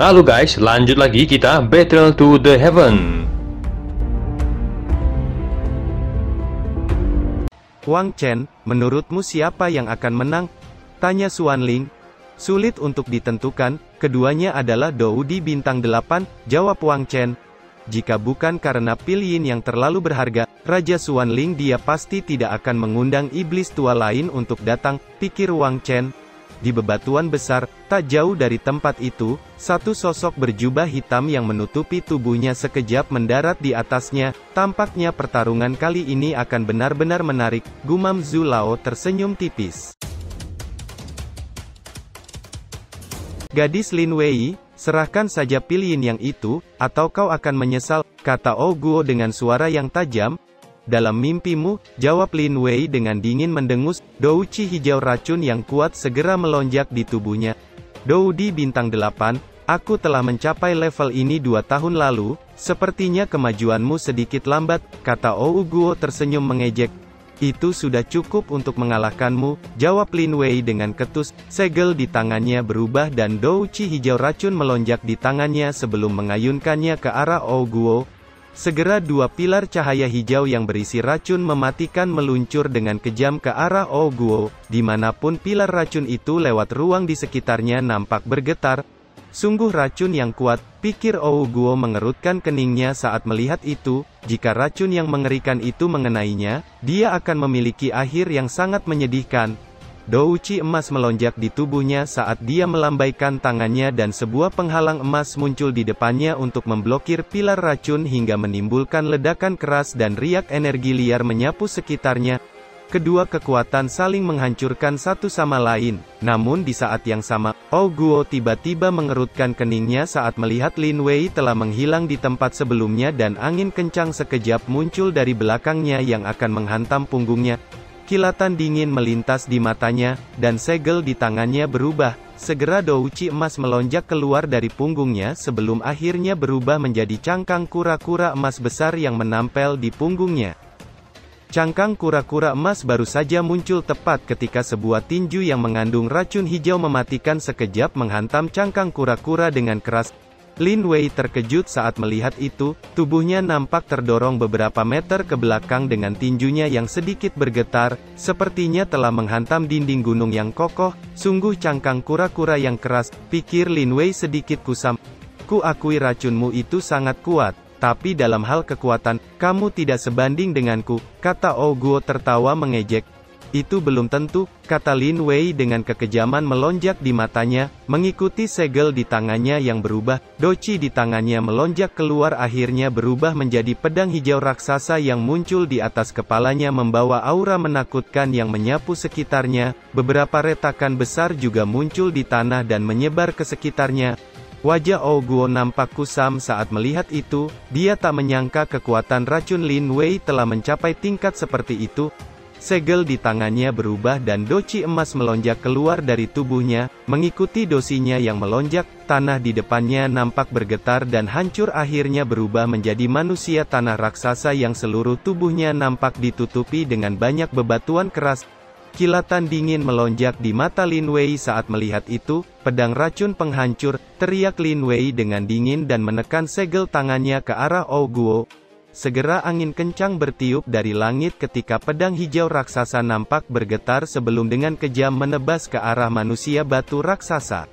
Halo guys, lanjut lagi kita Battle to the Heaven. Wang Chen, menurutmu siapa yang akan menang? Tanya Xuan Ling. Sulit untuk ditentukan, keduanya adalah Doudi bintang 8, jawab Wang Chen. Jika bukan karena pilihan yang terlalu berharga, Raja Xuan Ling dia pasti tidak akan mengundang iblis tua lain untuk datang, pikir Wang Chen. Di bebatuan besar, tak jauh dari tempat itu, satu sosok berjubah hitam yang menutupi tubuhnya sekejap mendarat di atasnya. Tampaknya pertarungan kali ini akan benar-benar menarik, gumam Zhu Lao tersenyum tipis. Gadis Lin Wei, serahkan saja pilihan yang itu, atau kau akan menyesal, kata Ou Guo dengan suara yang tajam. Dalam mimpimu, jawab Lin Wei dengan dingin mendengus. Douci hijau racun yang kuat segera melonjak di tubuhnya. Doudi bintang 8, aku telah mencapai level ini 2 tahun lalu, sepertinya kemajuanmu sedikit lambat, kata Ou Guo tersenyum mengejek. Itu sudah cukup untuk mengalahkanmu, jawab Lin Wei dengan ketus. Segel di tangannya berubah dan douci hijau racun melonjak di tangannya sebelum mengayunkannya ke arah Ou Guo. Segera dua pilar cahaya hijau yang berisi racun mematikan meluncur dengan kejam ke arah Ou Guo. Dimanapun pilar racun itu lewat, ruang di sekitarnya nampak bergetar. Sungguh racun yang kuat, pikir Ou Guo mengerutkan keningnya saat melihat itu. Jika racun yang mengerikan itu mengenainya, dia akan memiliki akhir yang sangat menyedihkan. Douci emas melonjak di tubuhnya saat dia melambaikan tangannya dan sebuah penghalang emas muncul di depannya untuk memblokir pilar racun hingga menimbulkan ledakan keras dan riak energi liar menyapu sekitarnya. Kedua kekuatan saling menghancurkan satu sama lain. Namun di saat yang sama, Ou Guo tiba-tiba mengerutkan keningnya saat melihat Lin Wei telah menghilang di tempat sebelumnya dan angin kencang sekejap muncul dari belakangnya yang akan menghantam punggungnya. Kilatan dingin melintas di matanya, dan segel di tangannya berubah. Segera douci emas melonjak keluar dari punggungnya sebelum akhirnya berubah menjadi cangkang kura-kura emas besar yang menempel di punggungnya. Cangkang kura-kura emas baru saja muncul tepat ketika sebuah tinju yang mengandung racun hijau mematikan sekejap menghantam cangkang kura-kura dengan keras. Lin Wei terkejut saat melihat itu, tubuhnya nampak terdorong beberapa meter ke belakang dengan tinjunya yang sedikit bergetar, sepertinya telah menghantam dinding gunung yang kokoh. Sungguh cangkang kura-kura yang keras, pikir Lin Wei sedikit kusam. Ku akui racunmu itu sangat kuat, tapi dalam hal kekuatan, kamu tidak sebanding denganku, kata Ou Guo tertawa mengejek. Itu belum tentu, kata Lin Wei dengan kekejaman melonjak di matanya, mengikuti segel di tangannya yang berubah. Doci di tangannya melonjak keluar akhirnya berubah menjadi pedang hijau raksasa yang muncul di atas kepalanya membawa aura menakutkan yang menyapu sekitarnya. Beberapa retakan besar juga muncul di tanah dan menyebar ke sekitarnya. Wajah Ou Guo nampak kusam saat melihat itu, dia tak menyangka kekuatan racun Lin Wei telah mencapai tingkat seperti itu. Segel di tangannya berubah dan doci emas melonjak keluar dari tubuhnya, mengikuti dosinya yang melonjak. Tanah di depannya nampak bergetar dan hancur akhirnya berubah menjadi manusia tanah raksasa yang seluruh tubuhnya nampak ditutupi dengan banyak bebatuan keras. Kilatan dingin melonjak di mata Lin Wei saat melihat itu. Pedang racun penghancur, teriak Lin Wei dengan dingin dan menekan segel tangannya ke arah Ou Guo. Segera angin kencang bertiup dari langit ketika pedang hijau raksasa nampak bergetar sebelum dengan kejam menebas ke arah manusia batu raksasa.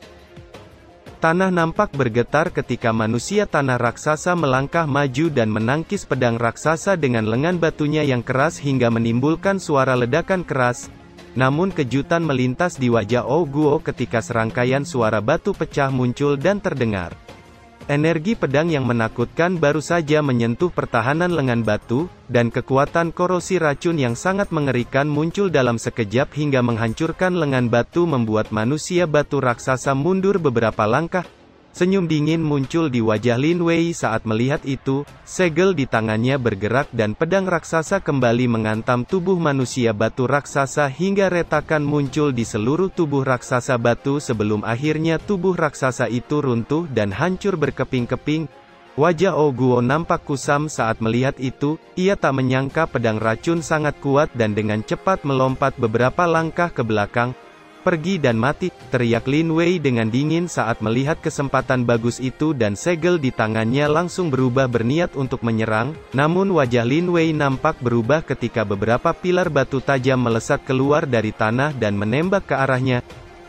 Tanah nampak bergetar ketika manusia tanah raksasa melangkah maju dan menangkis pedang raksasa dengan lengan batunya yang keras hingga menimbulkan suara ledakan keras. Namun kejutan melintas di wajah Ou Guo ketika serangkaian suara batu pecah muncul dan terdengar. Energi pedang yang menakutkan baru saja menyentuh pertahanan lengan batu, dan kekuatan korosi racun yang sangat mengerikan muncul dalam sekejap hingga menghancurkan lengan batu membuat manusia batu raksasa mundur beberapa langkah. Senyum dingin muncul di wajah Lin Wei saat melihat itu. Segel di tangannya bergerak dan pedang raksasa kembali menghantam tubuh manusia batu raksasa hingga retakan muncul di seluruh tubuh raksasa batu sebelum akhirnya tubuh raksasa itu runtuh dan hancur berkeping-keping. Wajah Ou Guo nampak kusam saat melihat itu. Ia tak menyangka pedang racun sangat kuat dan dengan cepat melompat beberapa langkah ke belakang. Pergi dan mati, teriak Lin Wei dengan dingin saat melihat kesempatan bagus itu dan segel di tangannya langsung berubah berniat untuk menyerang, namun wajah Lin Wei nampak berubah ketika beberapa pilar batu tajam melesat keluar dari tanah dan menembak ke arahnya.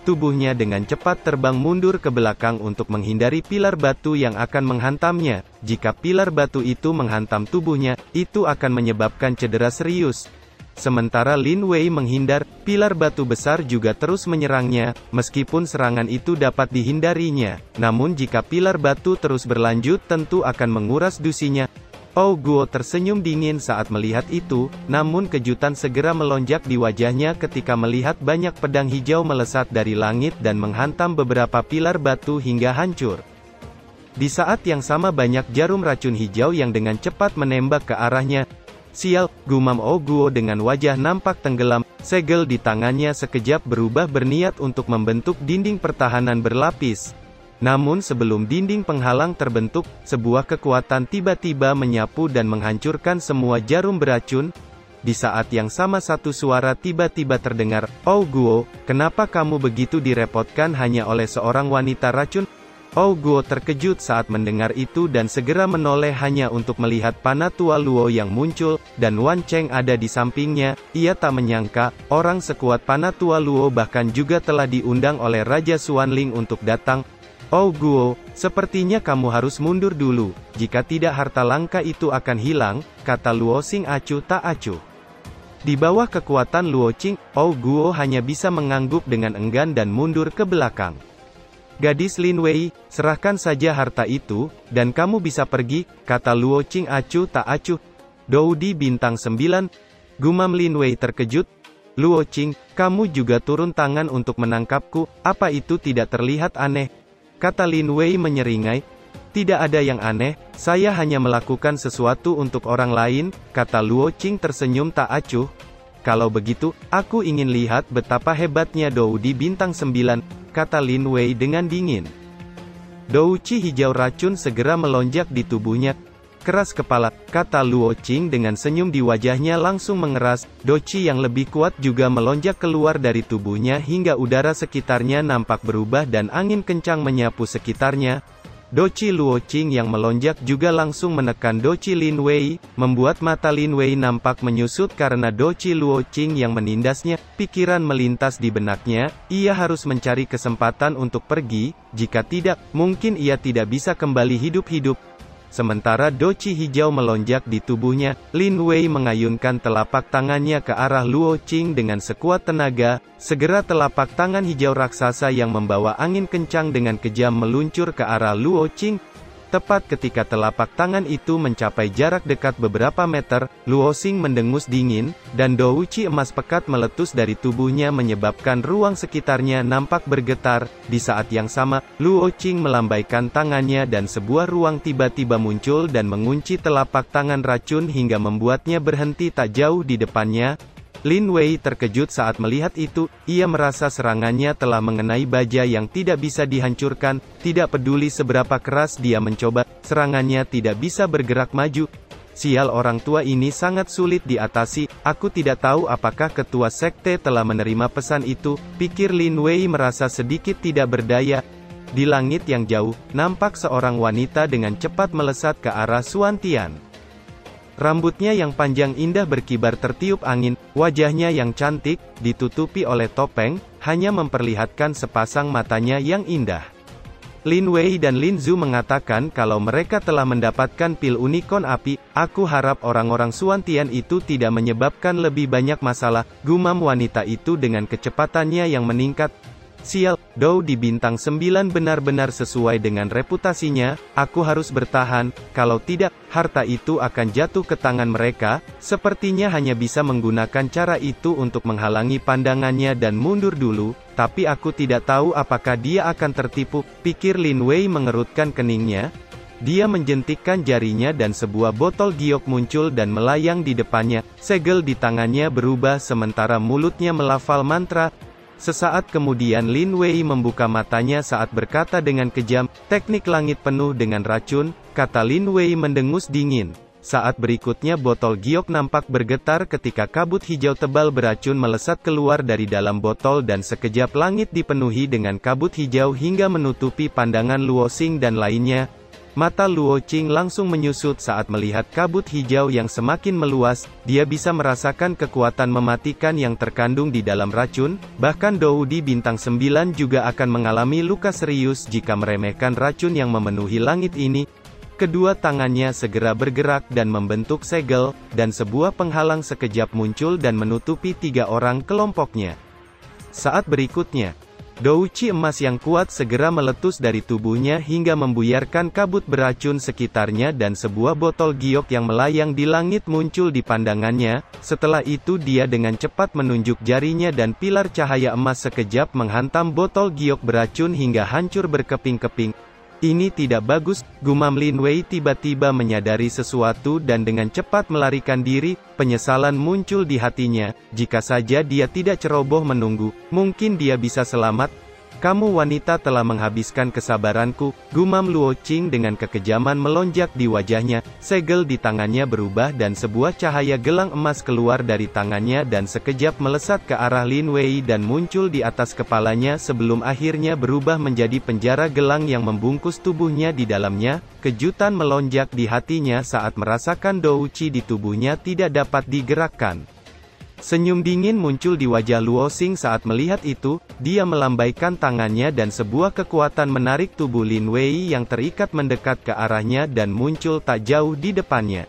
Tubuhnya dengan cepat terbang mundur ke belakang untuk menghindari pilar batu yang akan menghantamnya. Jika pilar batu itu menghantam tubuhnya, itu akan menyebabkan cedera serius. Sementara Lin Wei menghindar, pilar batu besar juga terus menyerangnya, meskipun serangan itu dapat dihindarinya. Namun jika pilar batu terus berlanjut tentu akan menguras dusinya. Oh Guo tersenyum dingin saat melihat itu, namun kejutan segera melonjak di wajahnya ketika melihat banyak pedang hijau melesat dari langit dan menghantam beberapa pilar batu hingga hancur. Di saat yang sama banyak jarum racun hijau yang dengan cepat menembak ke arahnya. Sial, gumam Oh Guo dengan wajah nampak tenggelam, segel di tangannya sekejap berubah berniat untuk membentuk dinding pertahanan berlapis. Namun sebelum dinding penghalang terbentuk, sebuah kekuatan tiba-tiba menyapu dan menghancurkan semua jarum beracun. Di saat yang sama satu suara tiba-tiba terdengar, "Oh Guo, kenapa kamu begitu direpotkan hanya oleh seorang wanita racun?" Oh Guo terkejut saat mendengar itu dan segera menoleh hanya untuk melihat Panatua Luo yang muncul, dan Wan Cheng ada di sampingnya. Ia tak menyangka, orang sekuat Panatua Luo bahkan juga telah diundang oleh Raja Xuanling untuk datang. "Oh Guo, sepertinya kamu harus mundur dulu, jika tidak harta langka itu akan hilang," kata Luo Xing acuh tak acuh. Di bawah kekuatan Luo Qing, Oh Guo hanya bisa mengangguk dengan enggan dan mundur ke belakang. "Gadis Lin Wei, serahkan saja harta itu, dan kamu bisa pergi," kata Luo Qing acuh tak acuh. "Doudi bintang 9, gumam Lin Wei terkejut. "Luo Qing, kamu juga turun tangan untuk menangkapku, apa itu tidak terlihat aneh?" kata Lin Wei menyeringai. "Tidak ada yang aneh, saya hanya melakukan sesuatu untuk orang lain," kata Luo Qing tersenyum tak acuh. "Kalau begitu, aku ingin lihat betapa hebatnya Doudi bintang 9, kata Lin Wei dengan dingin. Douci hijau racun segera melonjak di tubuhnya. "Keras kepala," kata Luo Qing dengan senyum di wajahnya langsung mengeras. Douci yang lebih kuat juga melonjak keluar dari tubuhnya hingga udara sekitarnya nampak berubah dan angin kencang menyapu sekitarnya. Douci Luo Qing yang melonjak juga langsung menekan Douci Lin Wei, membuat mata Lin Wei nampak menyusut karena Douci Luo Qing yang menindasnya. Pikiran melintas di benaknya, ia harus mencari kesempatan untuk pergi, jika tidak, mungkin ia tidak bisa kembali hidup-hidup. Sementara Douci hijau melonjak di tubuhnya, Lin Wei mengayunkan telapak tangannya ke arah Luo Qing dengan sekuat tenaga. Segera telapak tangan hijau raksasa yang membawa angin kencang dengan kejam meluncur ke arah Luo Qing. Tepat ketika telapak tangan itu mencapai jarak dekat beberapa meter, Luo Qing mendengus dingin, dan douci emas pekat meletus dari tubuhnya menyebabkan ruang sekitarnya nampak bergetar. Di saat yang sama, Luo Qing melambaikan tangannya dan sebuah ruang tiba-tiba muncul dan mengunci telapak tangan racun hingga membuatnya berhenti tak jauh di depannya. Lin Wei terkejut saat melihat itu, ia merasa serangannya telah mengenai baja yang tidak bisa dihancurkan, tidak peduli seberapa keras dia mencoba, serangannya tidak bisa bergerak maju. "Sial, orang tua ini sangat sulit diatasi, aku tidak tahu apakah ketua sekte telah menerima pesan itu," pikir Lin Wei merasa sedikit tidak berdaya. Di langit yang jauh, nampak seorang wanita dengan cepat melesat ke arah Xuan Tian. Rambutnya yang panjang indah berkibar tertiup angin, wajahnya yang cantik, ditutupi oleh topeng, hanya memperlihatkan sepasang matanya yang indah. Lin Wei dan Lin Zhu mengatakan kalau mereka telah mendapatkan pil unicorn api. "Aku harap orang-orang Xuan Tian itu tidak menyebabkan lebih banyak masalah," gumam wanita itu dengan kecepatannya yang meningkat. "Sial, Dou di bintang 9 benar-benar sesuai dengan reputasinya, aku harus bertahan, kalau tidak, harta itu akan jatuh ke tangan mereka." Sepertinya hanya bisa menggunakan cara itu untuk menghalangi pandangannya dan mundur dulu, tapi aku tidak tahu apakah dia akan tertipu, pikir Lin Wei mengerutkan keningnya. Dia menjentikkan jarinya dan sebuah botol giok muncul dan melayang di depannya, segel di tangannya berubah sementara mulutnya melafal mantra. Sesaat kemudian Lin Wei membuka matanya saat berkata dengan kejam, "Teknik langit penuh dengan racun," kata Lin Wei mendengus dingin. Saat berikutnya botol giok nampak bergetar ketika kabut hijau tebal beracun melesat keluar dari dalam botol dan sekejap langit dipenuhi dengan kabut hijau hingga menutupi pandangan Luo Xing dan lainnya. Mata Luo Qing langsung menyusut saat melihat kabut hijau yang semakin meluas. Dia bisa merasakan kekuatan mematikan yang terkandung di dalam racun, bahkan Doudi Bintang 9 juga akan mengalami luka serius jika meremehkan racun yang memenuhi langit ini. Kedua tangannya segera bergerak dan membentuk segel, dan sebuah penghalang sekejap muncul dan menutupi 3 orang kelompoknya. Saat berikutnya, douci emas yang kuat segera meletus dari tubuhnya hingga membuyarkan kabut beracun sekitarnya dan sebuah botol giok yang melayang di langit muncul di pandangannya. Setelah itu dia dengan cepat menunjuk jarinya dan pilar cahaya emas sekejap menghantam botol giok beracun hingga hancur berkeping-keping. Ini tidak bagus, gumam Lin Wei tiba-tiba menyadari sesuatu dan dengan cepat melarikan diri. Penyesalan muncul di hatinya, jika saja dia tidak ceroboh menunggu, mungkin dia bisa selamat. Kamu wanita telah menghabiskan kesabaranku, gumam Luo Qing dengan kekejaman melonjak di wajahnya. Segel di tangannya berubah dan sebuah cahaya gelang emas keluar dari tangannya dan sekejap melesat ke arah Lin Wei dan muncul di atas kepalanya sebelum akhirnya berubah menjadi penjara gelang yang membungkus tubuhnya di dalamnya. Kejutan melonjak di hatinya saat merasakan douci di tubuhnya tidak dapat digerakkan. Senyum dingin muncul di wajah Luo Xing saat melihat itu. Dia melambaikan tangannya dan sebuah kekuatan menarik tubuh Lin Wei yang terikat mendekat ke arahnya dan muncul tak jauh di depannya.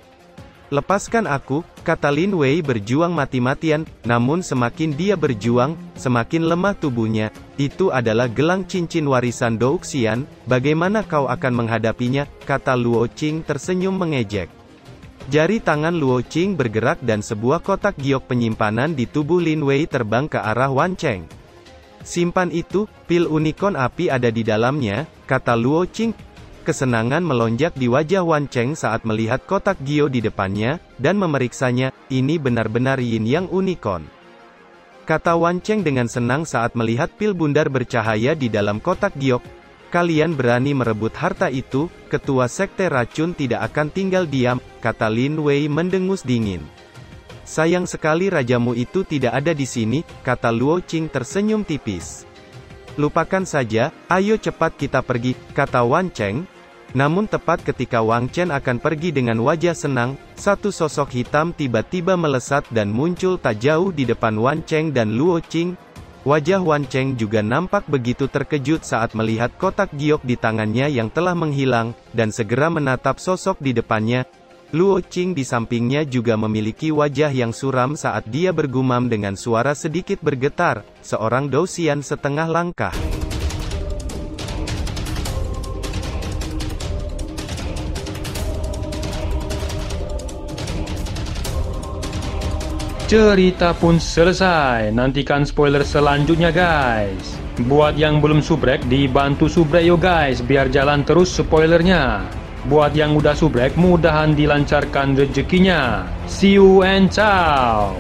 Lepaskan aku, kata Lin Wei berjuang mati-matian, namun semakin dia berjuang, semakin lemah tubuhnya. Itu adalah gelang cincin warisan Douxian, bagaimana kau akan menghadapinya, kata Luo Qing tersenyum mengejek. Jari tangan Luo Qing bergerak dan sebuah kotak giok penyimpanan di tubuh Lin Wei terbang ke arah Wan Cheng. Simpan itu, pil unicorn api ada di dalamnya, kata Luo Qing. Kesenangan melonjak di wajah Wan Cheng saat melihat kotak giok di depannya, dan memeriksanya. Ini benar-benar yin yang unicorn, kata Wan Cheng dengan senang saat melihat pil bundar bercahaya di dalam kotak giok. Kalian berani merebut harta itu, ketua sekte racun tidak akan tinggal diam, kata Lin Wei mendengus dingin. Sayang sekali rajamu itu tidak ada di sini, kata Luo Qing tersenyum tipis. Lupakan saja, ayo cepat kita pergi, kata Wan Cheng. Namun tepat ketika Wang Chen akan pergi dengan wajah senang, satu sosok hitam tiba-tiba melesat dan muncul tak jauh di depan Wan Cheng dan Luo Qing. Wajah Wan Cheng juga nampak begitu terkejut saat melihat kotak giok di tangannya yang telah menghilang, dan segera menatap sosok di depannya. Luo Qing di sampingnya juga memiliki wajah yang suram saat dia bergumam dengan suara sedikit bergetar, seorang Douxian setengah langkah. Cerita pun selesai, nantikan spoiler selanjutnya guys. Buat yang belum subrek, dibantu subrek yo guys, biar jalan terus spoilernya. Buat yang udah subrek, mudahan dilancarkan rezekinya. See you and ciao.